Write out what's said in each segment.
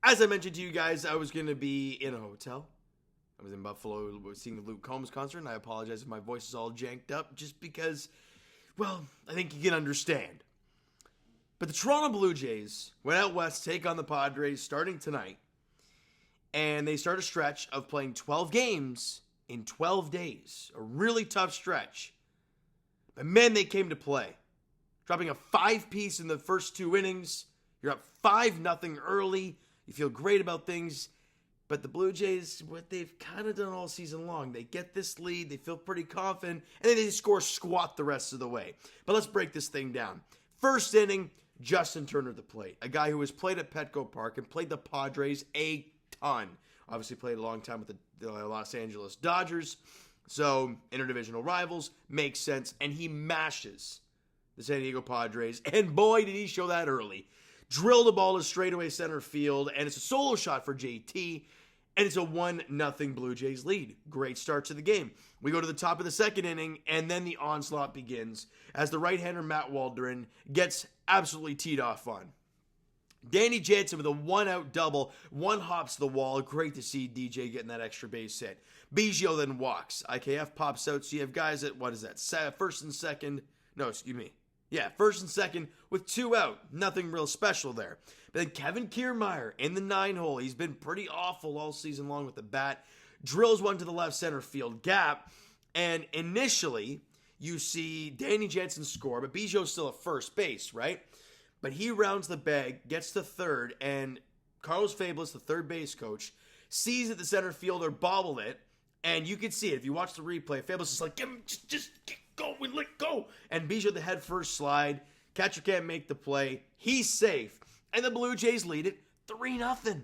As I mentioned to you guys, I was going to be in a hotel. I was in Buffalo seeing the Luke Combs concert, and I apologize if my voice is all janked up just because, well, I think you can understand. But the Toronto Blue Jays went out west to take on the Padres starting tonight, and they start a stretch of playing 12 games in 12 days. A really tough stretch. But man, they came to play. Dropping a 5-piece in the first 2 innings. You're up 5-0 early. You feel great about things. But the Blue Jays, what they've kind of done all season long, they get this lead, they feel pretty confident, and then they score squat the rest of the way. But let's break this thing down. First inning, Justin Turner at the plate. A guy who has played at Petco Park and played the Padres a ton. Obviously played a long time with the Los Angeles Dodgers. So, interdivisional rivals, makes sense. And he mashes the San Diego Padres. And boy, did he show that early. Drilled the ball to straightaway center field. And it's a solo shot for JT. And it's a 1-0 Blue Jays lead. Great start to the game. We go to the top of the second inning. And then the onslaught begins as the right-hander Matt Waldron gets absolutely teed off on. Danny Jansen with a 1-out double. 1 hops the wall. Great to see DJ getting that extra base hit. Biggio then walks. IKF pops out. So you have guys at, first and second. No, excuse me. Yeah, first and second with 2 out. Nothing real special there. But then Kevin Kiermaier in the 9-hole. He's been pretty awful all season long with the bat. Drills one to the left center field gap. And initially, you see Danny Jansen score, but Biggio's still at first base, right? But he rounds the bag, gets to third, and Carlos Fablis, the third base coach, sees that the center fielder bobbled it, and you can see it. If you watch the replay, Fablis is like, just get going, let go. And Biggio, the head first slide. Catcher can't make the play. He's safe. And the Blue Jays lead it 3-0.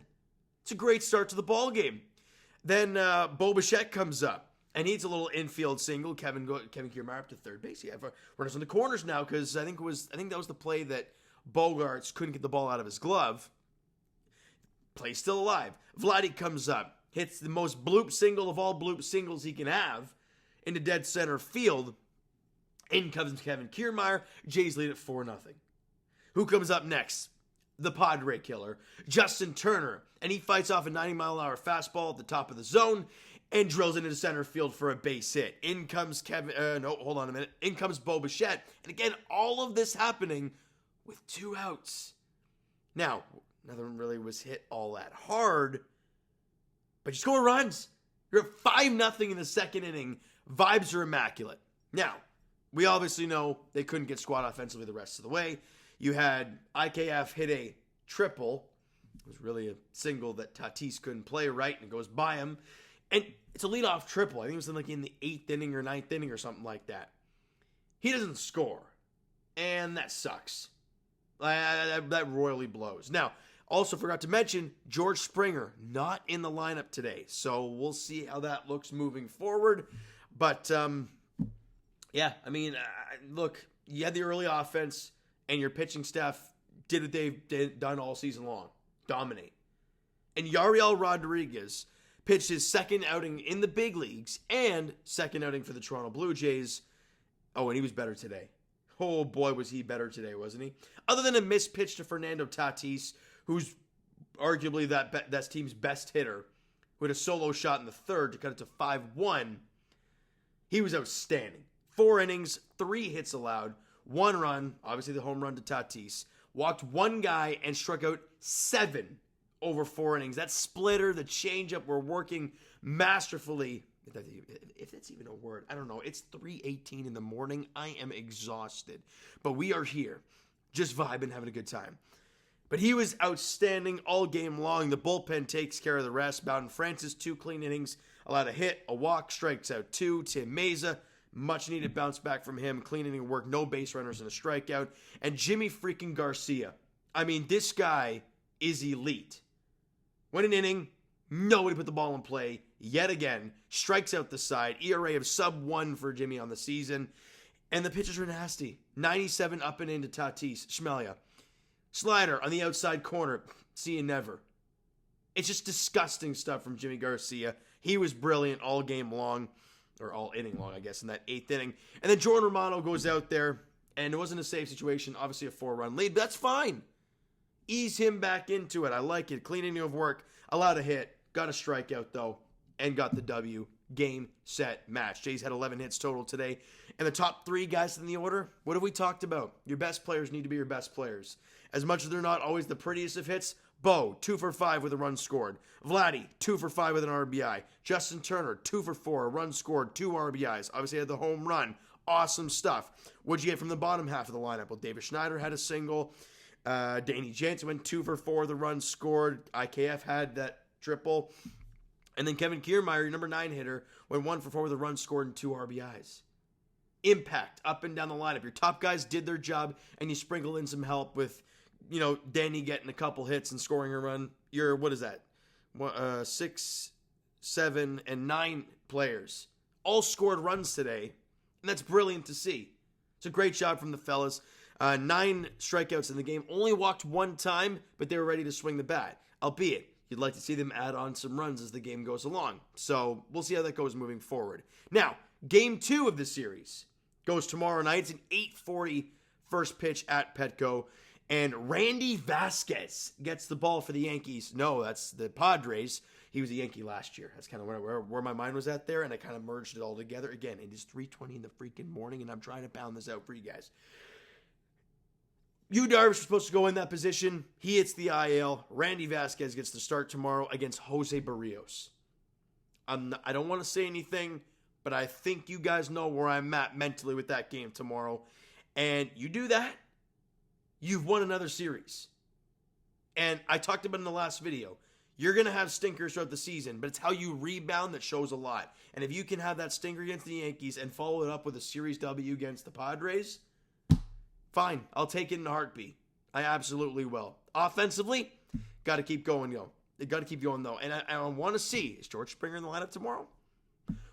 It's a great start to the ball game. Then Bo Bichette comes up. And he hits a little infield single. Kevin Kiermaier up to third base. Yeah, runners on the corners now because I think that was the play that Bogarts couldn't get the ball out of his glove. Play still alive. Vladdy comes up, hits the most bloop single of all bloop singles he can have into dead center field. In comes Kevin Kiermaier. Jays lead at 4-0. Who comes up next? The Padre killer, Justin Turner. And he fights off a 90-mile-an-hour fastball at the top of the zone and drills into center field for a base hit. In comes In comes Bo Bichette. And again, all of this happening with 2 outs. Now, nothing really was hit all that hard, but you score runs. You're at 5-0 in the second inning. Vibes are immaculate. Now, we obviously know they couldn't get squad offensively the rest of the way. You had IKF hit a triple. It was really a single that Tatis couldn't play right, and it goes by him. And it's a leadoff triple. I think it was in the 8th inning or 9th inning or something like that. He doesn't score, and that sucks. That royally blows. Now, also forgot to mention, George Springer not in the lineup today. So we'll see how that looks moving forward. But, yeah, I mean, look, you had the early offense, and your pitching staff did what they've done all season long. Dominate. And Yariel Rodriguez pitched his second outing in the big leagues and second outing for the Toronto Blue Jays. Oh, and he was better today. Oh, boy, was he better today, wasn't he? Other than a missed pitch to Fernando Tatis, who's arguably that team's best hitter, who had a solo shot in the third to cut it to 5-1, he was outstanding. 4 innings, 3 hits allowed, 1 run, obviously the home run to Tatis, walked 1 guy, and struck out 7 over 4 innings. That splitter, the changeup were working masterfully. If that's even a word, I don't know. It's 3:18 in the morning. I am exhausted. But we are here, just vibing, having a good time. But he was outstanding all game long. The bullpen takes care of the rest. Bowden Francis, 2 clean innings, allowed a hit, a walk, strikes out 2. Tim Meza, much needed bounce back from him. Clean inning work, no base runners and a strikeout. And Jimmy freaking Garcia. I mean, this guy is elite. Win an inning, nobody put the ball in play yet again. Strikes out the side. ERA of sub-1 for Jimmy on the season. And the pitches are nasty. 97 up and into Tatis. Schmelia. Slider on the outside corner. See you never. It's just disgusting stuff from Jimmy Garcia. He was brilliant all game long. Or all inning long, I guess, in that 8th inning. And then Jordan Romano goes out there. And it wasn't a safe situation. Obviously a 4-run lead. But that's fine. Ease him back into it. I like it. Clean inning of work. Allowed a hit. Got a strikeout, though, and got the W. Game, set, match. Jays had 11 hits total today. And the top 3 guys in the order, what have we talked about? Your best players need to be your best players. As much as they're not always the prettiest of hits, Bo, 2 for 5 with a run scored. Vladdy, 2 for 5 with an RBI. Justin Turner, 2 for 4, a run scored, 2 RBIs. Obviously had the home run. Awesome stuff. What'd you get from the bottom half of the lineup? Well, David Schneider had a single. Danny Jansen went 2 for 4, the run scored. IKF had that triple. And then Kevin Kiermaier, your number 9 hitter, went 1 for 4 with a run scored and 2 RBIs. Impact up and down the lineup. Your top guys did their job, and you sprinkled in some help with, Danny getting a couple hits and scoring a run. Your, what is that? 6, 7, and 9 players all scored runs today, and that's brilliant to see. It's a great job from the fellas. 9 strikeouts in the game. Only walked 1 time, but they were ready to swing the bat. Albeit, you'd like to see them add on some runs as the game goes along. So we'll see how that goes moving forward. Now, game 2 of the series goes tomorrow night. It's an 8:40 first pitch at Petco. And Randy Vasquez gets the ball for the Yankees. No, that's the Padres. He was a Yankee last year. That's kind of where my mind was at there, and I kind of merged it all together. Again, it is 3:20 in the freaking morning, and I'm trying to pound this out for you guys. Yu Darvish was supposed to go in that position. He hits the IL. Randy Vasquez gets the start tomorrow against Jose Berrios. I don't want to say anything, but I think you guys know where I'm at mentally with that game tomorrow. And you do that, you've won another series. And I talked about it in the last video. You're going to have stinkers throughout the season, but it's how you rebound that shows a lot. And if you can have that stinker against the Yankees and follow it up with a series W against the Padres, fine. I'll take it in a heartbeat. I absolutely will. Offensively, got to keep going, though. Got to keep going, though. And I want to see, is George Springer in the lineup tomorrow?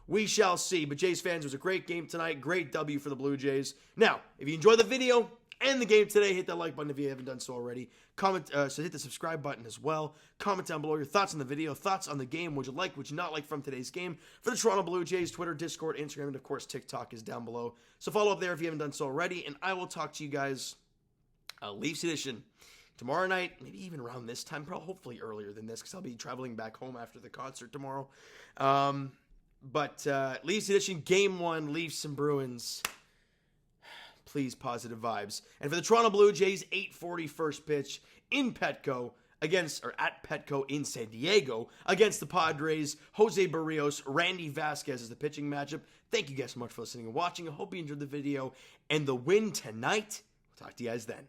We shall see. But Jays fans, it was a great game tonight. Great W for the Blue Jays. Now, if you enjoyed the video and the game today, hit that like button if you haven't done so already. Comment, so hit the subscribe button as well. Comment down below your thoughts on the video, thoughts on the game. Would you like, would you not like from today's game? For the Toronto Blue Jays, Twitter, Discord, Instagram, and of course TikTok is down below. So follow up there if you haven't done so already. And I will talk to you guys, Leafs edition, tomorrow night, maybe even around this time, probably hopefully earlier than this because I'll be traveling back home after the concert tomorrow. But Leafs edition, game 1, Leafs and Bruins. Please, positive vibes. And for the Toronto Blue Jays, 8:40 first pitch in Petco at Petco in San Diego against the Padres. Jose Berrios, Randy Vasquez is the pitching matchup. Thank you guys so much for listening and watching. I hope you enjoyed the video and the win tonight. We'll talk to you guys then.